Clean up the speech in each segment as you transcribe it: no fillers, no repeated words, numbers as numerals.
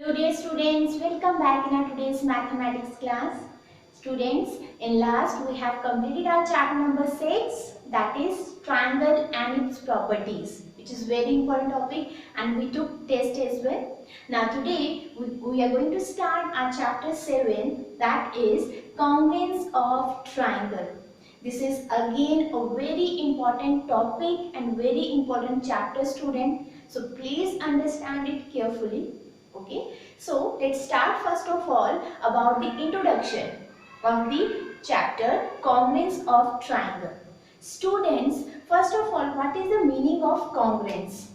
Today students, welcome back in our today's mathematics class. Students, in last we have completed our chapter number 6, that is triangle and its properties, which is very important topic, and we took test as well. Now today we are going to start our chapter 7, that is congruence of triangle. This is again a very important topic and very important chapter, student. So please understand it carefully. Okay, so let's start first of all about the introduction of the chapter congruence of triangle. Students, first of all, what is the meaning of congruence?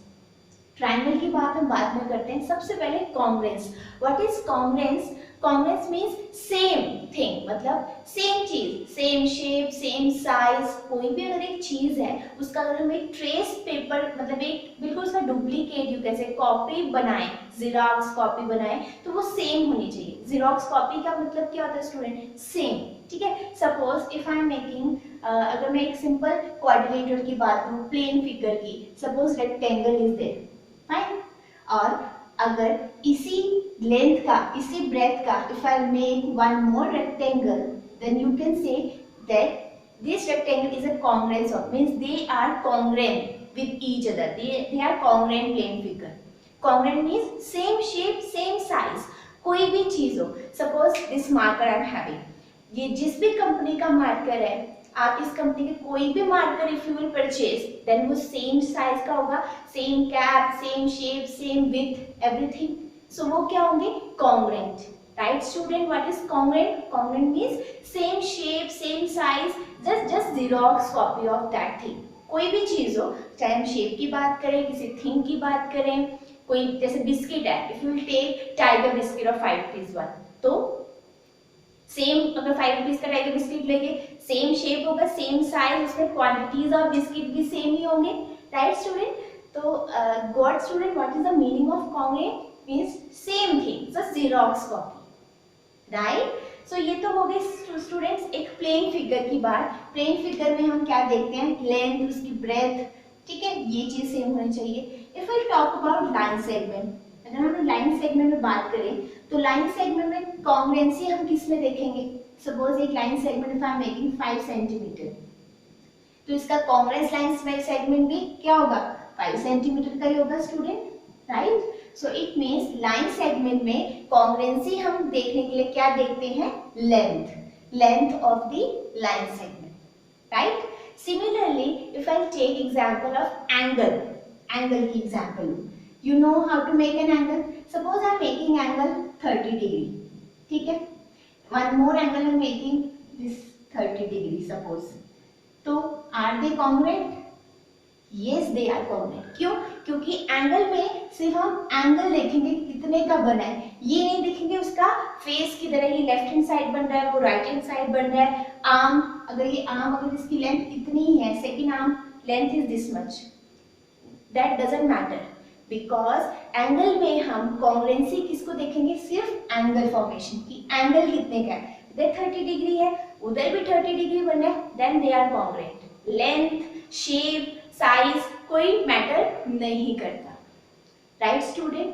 Triangle की बात हम बाद में करते हैं. सबसे पहले congruence. What is congruence? Congruence means same thing, मतलब सेम चीज, सेम शेप, सेम साइज. कोई भी अगर एक चीज है उसका अगर हम एक ट्रेस पेपर, मतलब एक बिल्कुल उसका डुप्लीकेट यू कैसे कॉपी बनाए, जीरोक्स कॉपी बनाए, तो वो सेम होनी चाहिए. जीरोक्स कॉपी का मतलब क्या होता है स्टूडेंट? सेम. ठीक है. Suppose if I am making, अगर मैं एक सिंपल क्वाड्रिलेटरल की बात करूं, प्लेन फिगर की, suppose rectangle is there, fine. और अगर इसी लेंथ का, इसी ब्रेथ का, if I make one more rectangle, then you can say that this rectangle is a congruence of, means they are congruent with each other, they are congruent plane figure. Congruent means same shape, same size. कोई भी चीज हो, suppose this marker I am having, ये जिस भी company का marker है, आप इस कंपनी के कोई भी marker if you will purchase, then वो सेम साइज का होगा, same cap, same shape, same width, everything. So वो क्या होंगे? Congruent. Right student, what is congruent? Congruent means same shape, same size, just xerox copy of that thing. कोई भी चीज हो, चाहे हम शेप की बात करें, किसी थिंग की बात करें, कोई जैसे बिस्किट है, if you will take Tiger biscuit और 5 रुपीज वन, तो सेम, अगर 5 रुपीज का टाइगर बिस्किट लेंगे, सेम शेप होगा, सेम साइज, उसमें क्वांटिटीज ऑफ बिस्किट भी सेम ही होंगे. Right student? तो got student, what is the meaning of congruent? Means same thing, just xerox copy. Right. So ये तो हो गई स्टूडेंट्स एक प्लेन फिगर की बात. प्लेन फिगर में हम क्या देखते हैं? लेंथ, उसकी ब्रेथ. ठीक है, ये चीज सेम होनी चाहिए. If I talk about line segment, अगर हम लाइन सेगमेंट में बात करें, तो लाइन सेगमेंट में कॉन्ग्रुएंसी हम किस में देखेंगे? सपोज एक line segment if I am making 5 centimetre, तो इसका कॉन्ग्रुएंस लाइन सेगमेंट भी क्या होगा? 5 सेंटीमीटर का ही होगा student. Right. So it means line segment में कॉन्ग्रुएंसी हम देखने के लिए क्या देखते हैं? Length, length of the line segment. Right. Similarly if I take example of angle, angle की example, you know how to make an angle. Suppose I am making angle 30 degree. ठीक है. One more angle I am making this 30 degree suppose. तो are they congruent? Yes, they are congruent. क्यों? क्योंकि angle में सिर्फ हम angle देखेंगे कितने का बना है, ये नहीं देखेंगे उसका फेस की तरह, ये लेफ्ट हैंड साइड बन रहा है, वो राइट हैंड साइड बन रहा है. आर्म, अगर ये आर्म, अगर इसकी लेंथ इतनी ही है, second arm length is this much, that doesn't matter. Because angle में हम कॉन्ग्रुएंसी किसको देखेंगे? सिर्फ एंगल फॉर्मेशन की, एंगल कितने का है. इधर 30 डिग्री है, उधर भी 30 डिग्री बना है, then they are congruent. Length, shape, size कोई मैटर नहीं करता. Right student?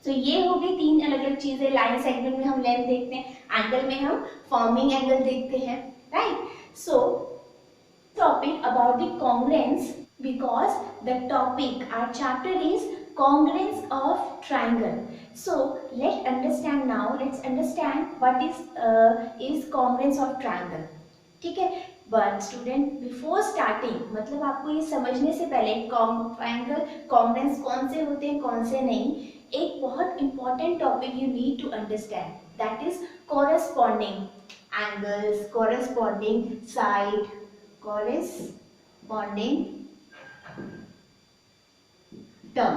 तो ये हो गई 3 अलग अलग चीजें. लाइन सेगमेंट में हम लेंथ देखते हैं, एंगल में हम फॉर्मिंग एंगल देखते हैं. Right. So topic about the congruence, because the topic, our chapter is congruence of triangle. So let's understand now, let's understand what is congruence of triangle. ठीक है. But student, before starting, मतलब आपको ये समझने से पहले ट्रायंगल कॉन्ग्रुएंस कौन से होते हैं, कौन से नहीं, एक बहुत important topic you need to understand, that is corresponding angles, corresponding side, corresponding term.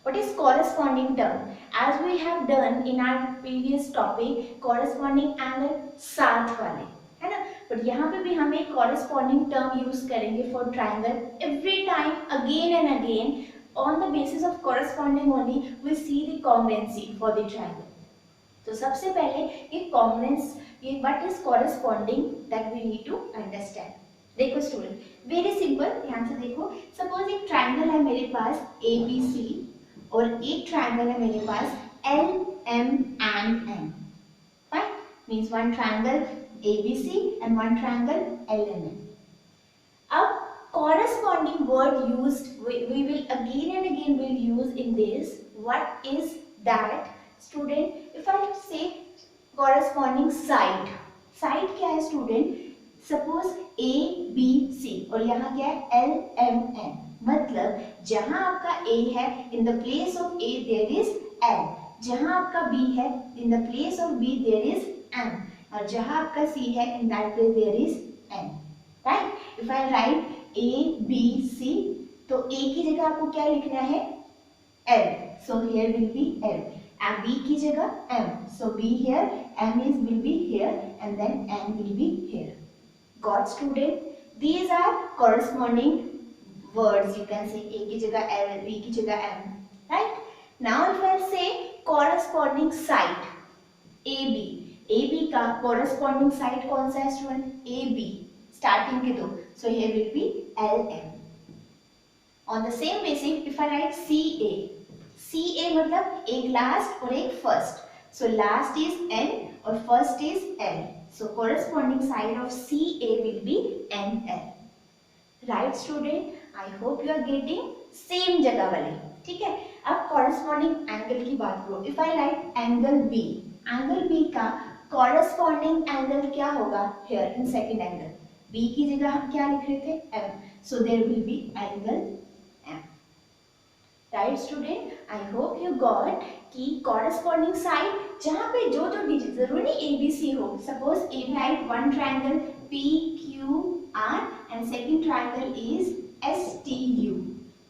What is corresponding term? As we have done in our previous topic, corresponding angle साथ वाले, है ना. बट यहाँ पे भी हम एक corresponding term यूज करेंगे for triangle. Every time, again and again, on the basis of corresponding only, we see the congruency for the triangle. तो सबसे पहले ये congruence, ये what is corresponding, that we need to understand. देखो student, very simple, ध्यान से देखो. Suppose एक ट्रायंगल है मेरे पास ABC और एक ट्रायंगल है मेरे पास LMN. M and N. Fine? Means one triangle ABC and one triangle LMN. A corresponding word used, we will again and again will use in this. What is that? Student, if I say corresponding side, side क्या है student? Suppose A, B, C और यहाँ क्या है L, M, N. मतलब जहाँ आपका A है, in the place of A there is L. जहाँ आपका B है, in the place of B there is M. और जहाँ आपका C है, in that place there is N. Right? If I write A, B, C, तो A की जगह आपको क्या लिखना है? L. So here will be L. And B की जगह M. So B here, M will be here, and then N will be here. Got student? These are corresponding words. You can say A की जगह L, B की जगह M. Right? Now if I say corresponding side, AB. AB का corresponding side कौन सा है student? AB. Starting के दो. So here will be LM. On the same basis, if I write CA, CA मतलब एक last और एक first. So last is N और first is L. So corresponding side of CA will be NL. Right student? I hope you are getting same जगह वाले. ठीक है? अब corresponding angle की बात करो. If I write angle B, angle B का corresponding angle क्या होगा? Here in second angle. B की जगह हम क्या लिख रहे थे? M. So there will be angle M. Right student? I hope you got कि corresponding side जहाँ पे जो digit जरूरी नहीं ABC हो. Suppose A write one triangle PQR and second triangle is STU.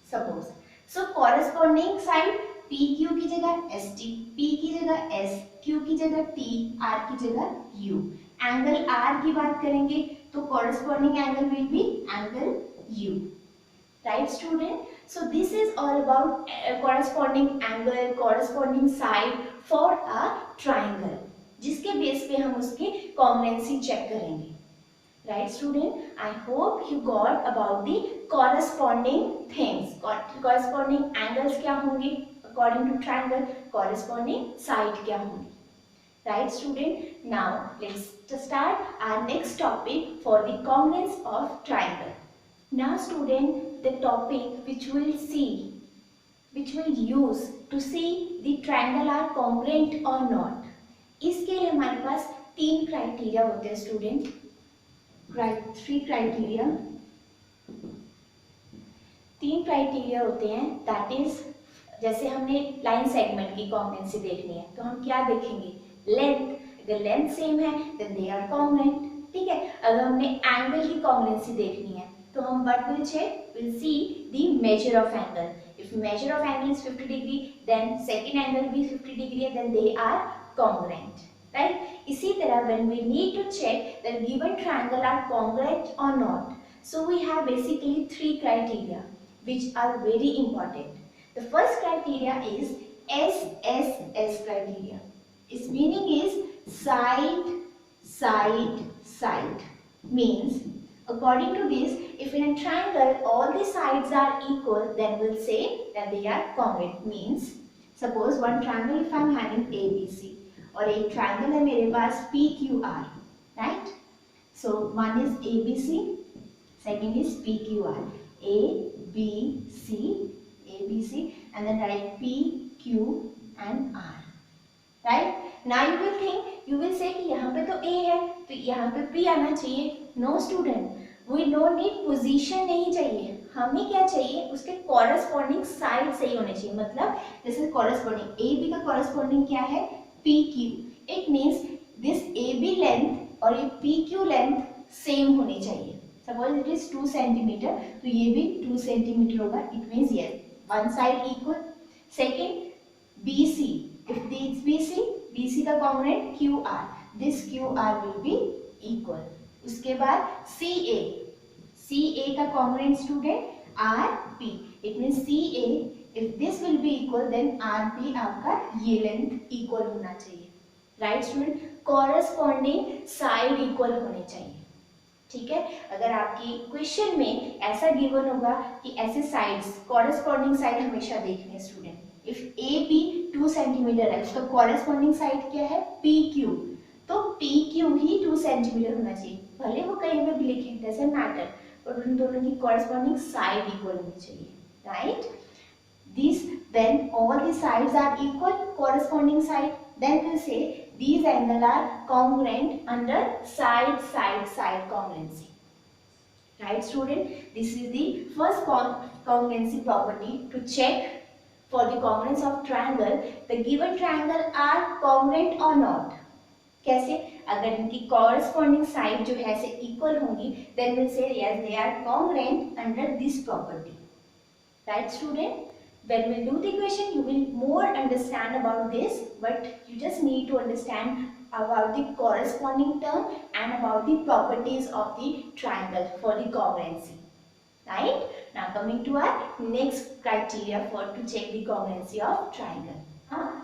Suppose. So corresponding side PQ की जगह ST, P की जगह S, Q की जगह T, R की जगह U. Angle R की बात करेंगे तो corresponding angle will be angle U. Right student? So this is all about corresponding angle, corresponding side for a triangle. जिसके बेस पे हम उसके congruency check करेंगे. Right student? I hope you got about the corresponding things. Corresponding angles क्या होंगे? According to triangle, corresponding side क्या होंगे? Right student? Now let's start our next topic for the congruence of triangle. Now student, the topic which we'll see, which we'll use to see the triangle are congruent or not. इसके लिए हमारे पास तीन criteria होते हैं student. Three criteria, तीन criteria होते हैं. That is, जैसे हमने लाइन सेगमेंट की कॉन्ग्रुएंसी देखनी है तो हम क्या देखेंगे? लेंथ. अगर लेंथ सेम है देन दे आर कॉन्ग्रुएंट. ठीक है? अगर हमने एंगल की कॉन्ग्रुएंसी देखनी है तो हम what will check? We'll see the measure of angle. If measure of angle is 50 degree, then second angle भी 50 degree है, then they are congruent. Right? इसी तरह when we need to check that given triangle are congruent or not, so we have basically three criteria which are very important. The first criteria is SSS criteria. Its meaning is side, side, side. Means according to this, if in a triangle all the sides are equal, then we'll say that they are congruent. Means suppose one triangle if I'm having ABC और एक triangle है मेरे पास PQR, right? So one is ABC, second is PQR. ABC, and then write P, Q and R. Right? Now you will think, you will say कि यहाँ पे तो A है तो यहाँ पे P आना चाहिए. No student, we don't need position नहीं चाहिए. हमें क्या चाहिए? उसके corresponding side सही होने चाहिए. मतलब जैसे corresponding AB का corresponding क्या है? PQ. It means this AB length और ये PQ length same होनी चाहिए. Suppose it is 2 centimeter, तो ये भी 2 centimeter होगा. It means yes, one side equal. Second, BC. If this BC का congruent QR, this QR will be equal. उसके बाद CA का congruent student RP. It means CA, if this will be equal, then RP आपका ये length equal होना चाहिए. Right student? Corresponding side equal होने चाहिए. ठीक है? अगर आपकी क्वेश्चन में ऐसा गिवन होगा कि ऐसे साइड्स, corresponding साइड हमेशा देखने student. If A B 2 centimetre है, उसका कॉरेस्पॉन्डिंग साइड क्या है पी क्यू, तो पी क्यू ही 2 सेंटीमीटर होना चाहिए, भले वो कहीं पे भी लिखे डजंट मैटर, पर उन दोनों की कॉरेस्पॉन्डिंग साइड इक्वल होनी चाहिए, right. These, when all the sides are equal, corresponding side, then we'll say these angles are congruent under side congruency. Right, student? This is the first congruency property to check for the congruence of triangle. The given triangle are congruent or not? कैसे? अगर इनकी corresponding side जो है से equal होंगी, then we'll say yes they are congruent under this property. Right, student? When we do the equation, you will more understand about this, but you just need to understand about the corresponding term and about the properties of the triangle for the congruency. Right? Now coming to our next criteria for to check the congruency of triangle.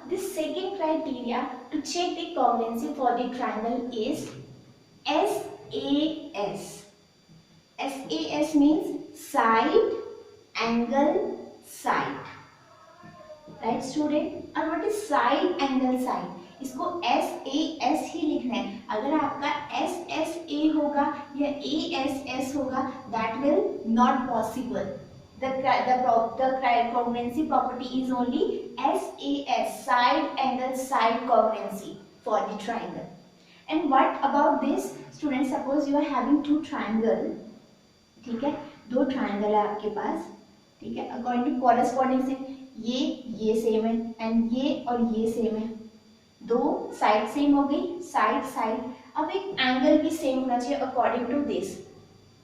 This second criteria to check the congruency for the triangle is SAS. SAS means side, angle, side. Right student, और what is side angle side, इसको S A S ही लिखना है। अगर आपका S S A होगा या A S S होगा, that will not possible. the congruency property is only SAS, side angle side congruency for the triangle. And what about this students, suppose you are having two triangle, ठीक है, दो triangle है आपके पास, ठीक है, according to corresponding से ये same है एंड ये और ये सेम है, दो साइड सेम हो गई, साइड साइड। अब एक एंगल भी सेम होना चाहिए अकॉर्डिंग टू दिस,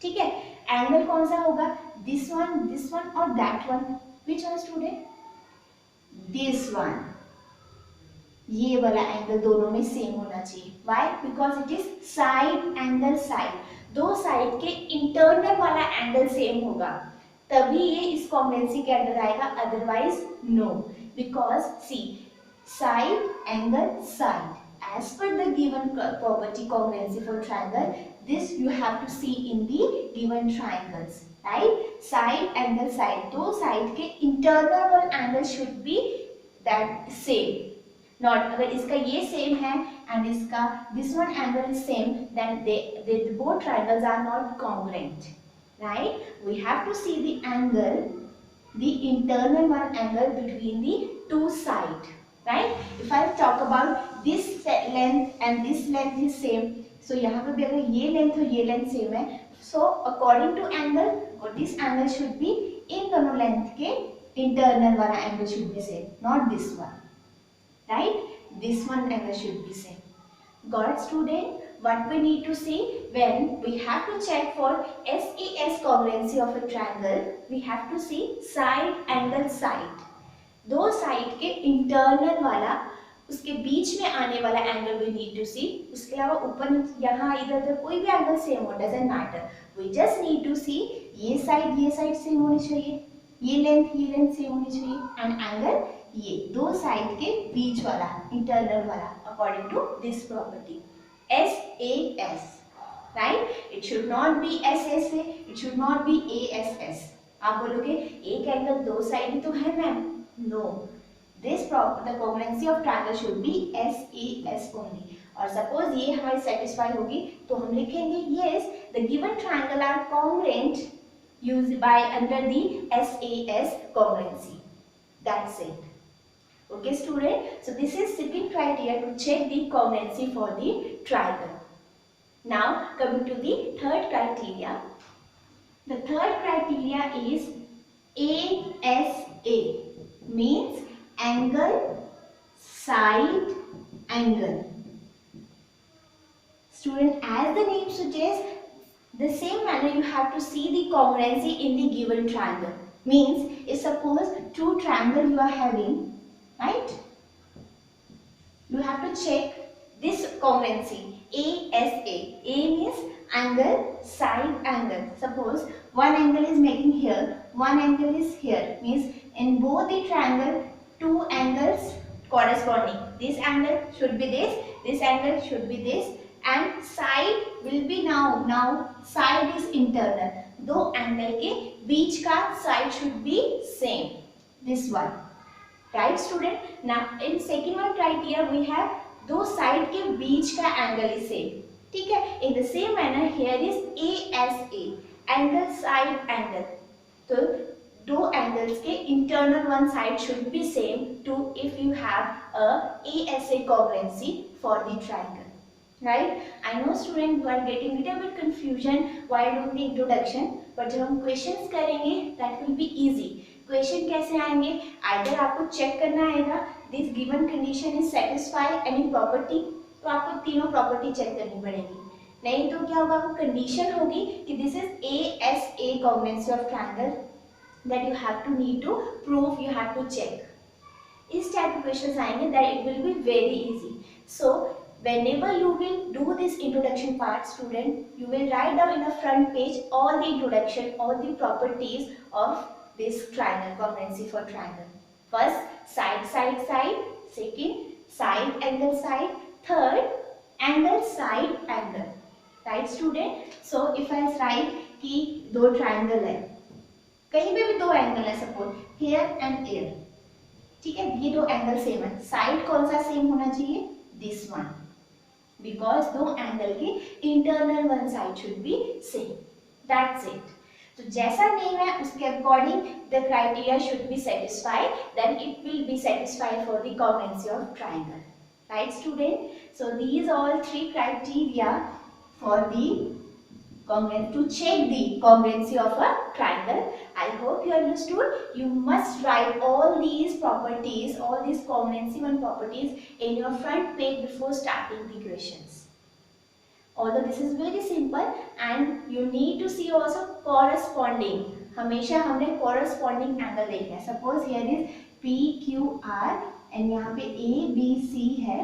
ठीक है। एंगल कौन सा होगा, दिस वन और that one, which one student, this one, ये वाला एंगल दोनों में सेम होना चाहिए। Why? Because it is side angle side, दो साइड के इंटरनल वाला एंगल सेम होगा, तभी ये इस कॉन्ग्रुएंसी के अंडर आएगा, otherwise no. Because see side angle side, as per the given property congruency for triangle, this you have to see in the given triangles, right? Side angle side, दो side के internal और angle should be that same. Not अगर इसका ये same है and इसका this one angle is same, then they both triangles are not congruent, right? We have to see the angle, the internal one angle between the two sides. Right? If I talk about this length and this length is same, so यहाँ पे भी अगर ये length और ये length same है, so according to angle, और this angle should be इन दोनों length के internal वाला angle should be same, not this one, right? This one angle should be same. Got it, student? What we need to see when we have to check for SAS congruency of a triangle, we have to see side angle side. दो side के internal वाला, उसके बीच में आने वाला angle we need to see. उसके अलावा ऊपर यहाँ इधर उधर कोई भी एंगल सेम हो, doesn't matter, we just need to see ये साइड सेम होनी चाहिए, ये लेंथ सेम होनी चाहिए, एंड एंगल ये दो साइड के बीच वाला इंटरनल वाला according to this property SAS, right? It should not be SSA, it should not be ASS। आप बोलोगे एक एंगल दो साइड ही तो है ma'am, no, this the congruency of triangle should be SAS only. और suppose ये हमारी satisfy होगी तो हम लिखेंगे yes the given triangle are congruent used by under the SAS congruency. That's it. Okay student, so this is second criteria to check the congruency for the triangle. Now coming to the third criteria. The third criteria is ASA, means angle side angle. Student, as the name suggests, the same manner you have to see the congruency in the given triangle. Means if suppose two triangle you are having, right, you have to check this congruency ASA. A means angle side angle. Suppose one angle is making here, one angle is here, means in both the triangle two angles corresponding, this angle should be this angle should be this, and side will be now side is internal, दो angle के बीच का side should be same, this one, right student. Now in second one criteria we have दो side के बीच का angle is same. ठीक है. In the same manner here is ASA, angle side angle. तो दो एंगल्स के internal one side should be same too if you have a ASA congruency for the triangle. Right? I know student you are getting little bit confusion while doing the introduction, but जब हम questions करेंगे that will be easy. Question कैसे आएंगे? Either आपको check करना आएगा this given condition is satisfy any property, तो आपको तीनों property check करनी पड़ेगी. नहीं तो क्या होगा? आपको condition होगी कि this is ASA congruency of triangle that you have to need to prove, you have to check. इस टाइप के क्वेश्चंस आएंगे that it will be very easy. So whenever you will do this introduction part, student, you will write down in the front page all the introduction, all the properties of this triangle, congruency for triangle. First, side side side. Second, side angle side. Third, angle side angle. Right student? So if I write कि दो triangle है, कहीं पे भी दो angle है, suppose here and here. ठीक है. ये दो एंगल सेम है. साइड कौन सा सेम होना चाहिए? This one. Because दो एंगल के internal one side should be same. That's it. तो जैसा नेम है उसके according the criteria should be satisfied, then it will be satisfied for the congruency of triangle. Right student? So these all three criteria for the to check the congruency of a triangle. I hope you understood. You must write all these properties, all these congruency one properties in your front page before starting the questions. Although this is very simple and you need to see also corresponding. हमेशा हमने corresponding angle देखना है. Suppose here is PQR and यहाँ पे ABC है.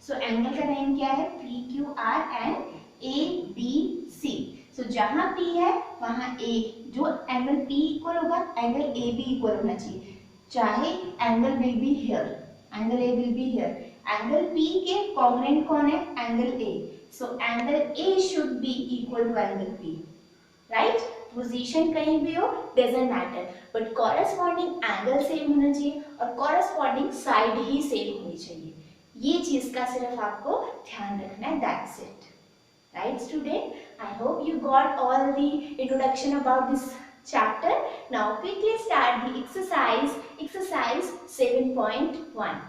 So angle का name क्या है? PQR and ABC. So जहाँ P है वहाँ A, जो एंगल P इक्वल होगा एंगल AB इक्वल होना चाहिए. चाहे angle will be here, angle A will be here. Angle P के कॉन्ग्रुएंट कौन है? Angle A. So angle A should be equal to angle P. Right? Position कहीं भी हो doesn't matter, but corresponding angle same होना चाहिए और corresponding side ही same होनी चाहिए. ये चीज का सिर्फ आपको ध्यान रखना है. That's it. Right student? I hope you got all the introduction about this chapter. Now quickly start the exercise. Exercise 7.1.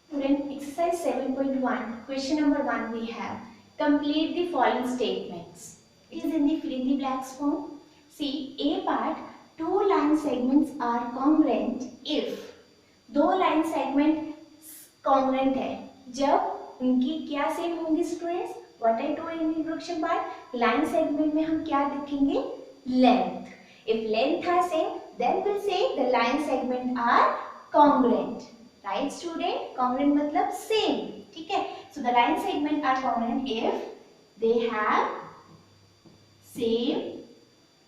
Student, exercise 7.1. Question number 1 we have. Complete the following statements. It is in the fill in the blanks form. See, A part, two line segments are congruent if दो line segment congruent है जब उनकी क्या same होंगी students? What I told in the introduction part, line segment में हम क्या देखेंगे? Length. If length are same, then we'll say the line segment are congruent. Right student? Congruent मतलब same. ठीक है? So the line segment are congruent if they have same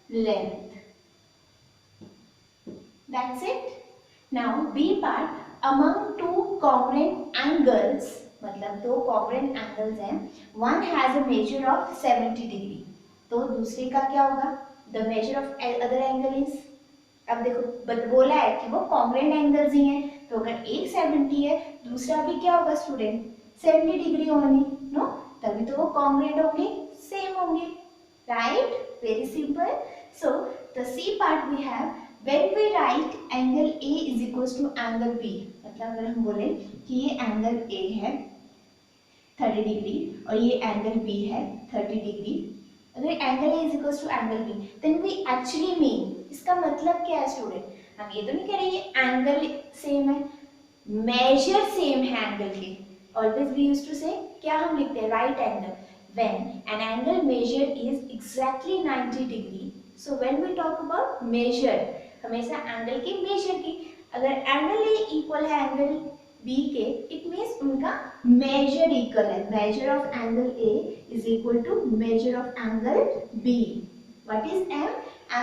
length. That's it. Now B part, among two congruent angles, मतलब दो congruent angles हैं, one has a measure of 70 degree, तो दूसरे का क्या होगा? The measure of other angle is, अब देखो बोला है कि वो congruent angles ही हैं, तो अगर एक 70 है दूसरा भी क्या होगा स्टूडेंट? 70 डिग्री होनी, नो? तभी तो वो congruent होंगे, सेम होंगे. Right? Very simple. So the C part we have, when we write angle A is equals to angle B, मतलब अगर हम बोले कि ये एंगल A है 30 डिग्री और ये एंगल B है 30 डिग्री, अगर angle A is equals to angle B, then we actually mean, इसका मतलब क्या है स्टूडेंट? हम ये तो नहीं कह रहे ये एंगल सेम है, मेजर सेम है एंगल के. ऑलवेज वी यूज्ड टू से क्या हम लिखते हैं? Right angle. When an angle measured is exactly 90 degree. So when we talk about measure, हमेशा एंगल की मेजर की. अगर एंगल A इक्वल है एंगल B के, इट मीन्स उनका मेजर इक्वल है. Measure of angle A is equal to measure of angle B. What is M?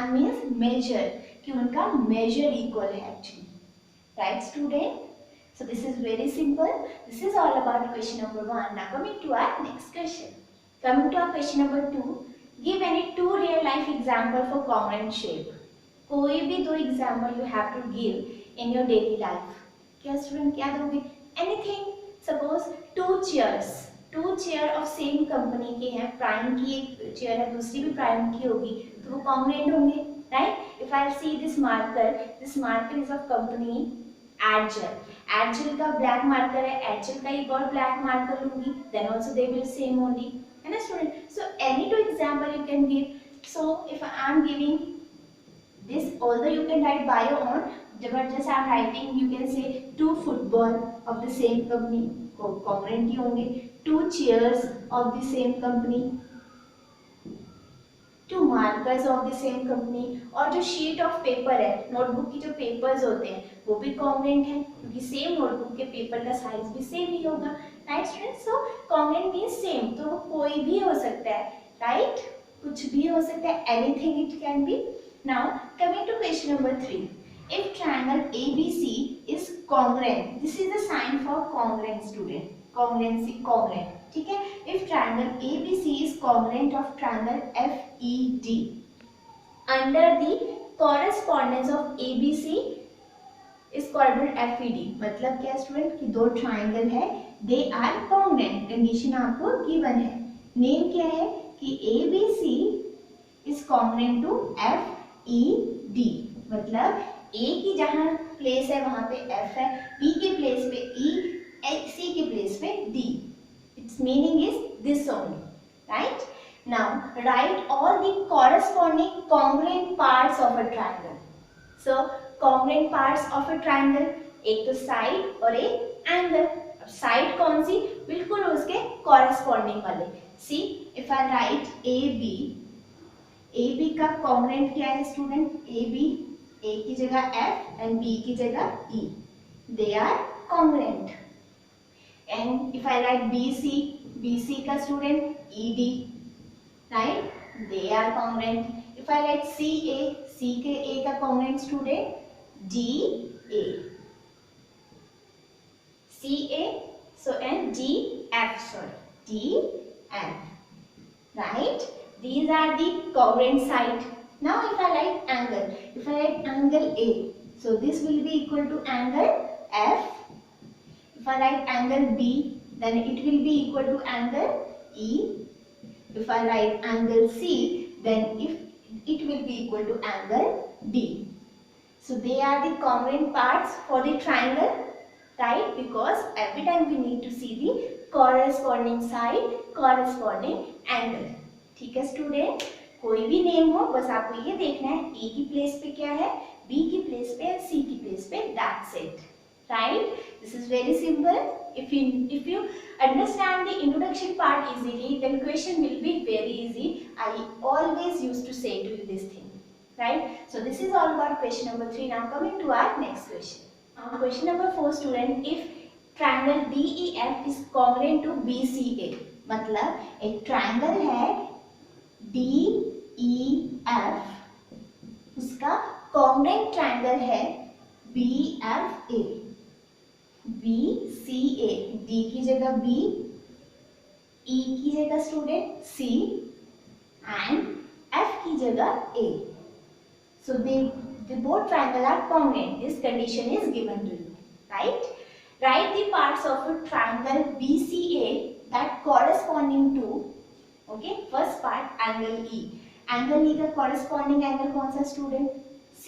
M means measure, कि उनका मेजर इक्वल है actually. Right student? So this is very simple. This is all about question number 1. Now coming to our next question. Coming to our question number 2. Give any two real life example for congruent shape. कोई भी दो example you have to give in your daily life. क्या student क्या दोगे? Anything. Suppose two chair of same company के हैं, prime की एक चेयर है, दूसरी भी प्राइम की होगी, तो वो कॉन्ग्रुएंट होंगे, right? If I see this marker is of company Adgel. Adgel का ब्लैक मार्कर है, एडजल का एक और ब्लैक मार्कर लूंगी, then also they will same only, है ना student? So any two example you can give. So if I am giving this, although you can write by your own, but just I am writing, you can say two football of the same company, congruent ही होंगे, two chairs of the same company, two markers of the same company, और जो sheet of paper है, notebook की जो papers होते हैं वो भी congruent है, क्योंकि सेम नोटबुक के पेपर का साइज भी सेम ही होगा, राइट स्टूडेंट्स? सो congruent means सेम, तो वो कोई भी हो सकता है, राइट? कुछ भी हो सकता है, anything it can be. Now coming to question number 3. If triangle ABC is congruent, this is the sign for congruent student. Congruency, congruent. ठीक है? If triangle ABC is congruent of triangle FED, under the correspondence of ABC is called FED. मतलब क्या student? कि दो triangle है, they are congruent. Condition आपको given है. Name क्या है? कि ABC is congruent to FED. मतलब A की जहां प्लेस है वहां पे F है, B के प्लेस पे E, C के प्लेस पे D. Its meaning is this only, right? Now write all the corresponding congruent parts of a triangle. So congruent parts of a triangle, एक तो साइड और एक एंगल. साइड कौन सी? बिल्कुल उसके कॉरेस्पॉन्डिंग वाले. See if I write A B का congruent क्या है स्टूडेंट? ए बी, ए की जगह एफ एंड बी की जगह E, they are congruent. And if I write B C का student E D, right? They are congruent. If I write C के A का congruent student D A, CA, so and DF, sorry, DF, right? These are the congruent side. Now if I write angle A, so this will be equal to angle F. If I write angle B, then it will be equal to angle E. If I write angle C, then it will be equal to angle D. So they are the congruent parts for the triangle, right? Because every time we need to see the corresponding side, corresponding angle. ठीक है student? कोई भी name हो, बस आपको ये देखना है ए की प्लेस पे क्या है, बी की प्लेस पे और सी की प्लेस पे, that's it, right? This is very simple. If you understand the introduction part easily, then question will be very easy. I always used to say to you this thing, right? So this is all about question number 3. Now coming to our next question. Question number 4 student, if triangle DEF is congruent to BCA, मतलब एक triangle है DEF, उसका congruent triangle है BFA, BCA, D की जगह B, E की जगह student C and F की जगह A. So the both triangle are congruent. This condition is given to you, right? Write the parts of a triangle BCA that corresponding to, okay, first part angle E. Angle E का corresponding angle कौन सा student? C.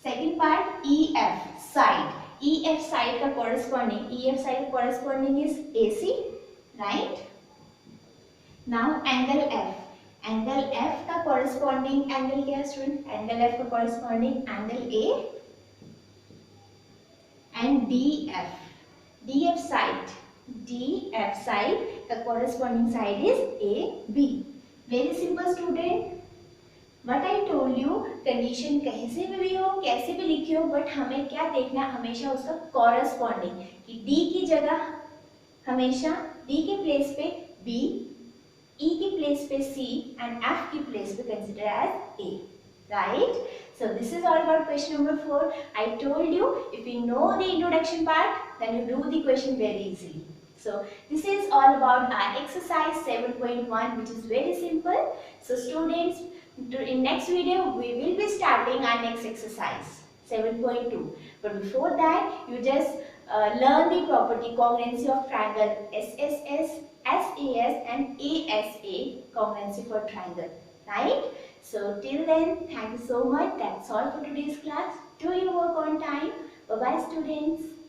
Second part EF side. EF side का corresponding is AC, right? Now angle F. Angle F का corresponding angle क्या है student? Angle F का corresponding angle A and DF side का corresponding side is AB. Very simple student. What I told you, condition कैसे भी हो, कैसे भी लिखी हो, बट हमें क्या देखना है? हमेशा उसका corresponding, कि D की जगह हमेशा D के प्लेस पे B, E की प्लेस पे C and F की प्लेस पे consider as A, right? So this is all about question number 4. I told you, if you know the introduction part, then you do the question very easily. So this is all about our exercise 7.1, which is very simple. So students, in next video we will be starting our next exercise. 7.2. But before that, you just learn the property congruency of triangle SSS, SAS and ASA, congruency for triangle, right? So till then, thank you so much. That's all for today's class. Do your work on time. Bye bye students.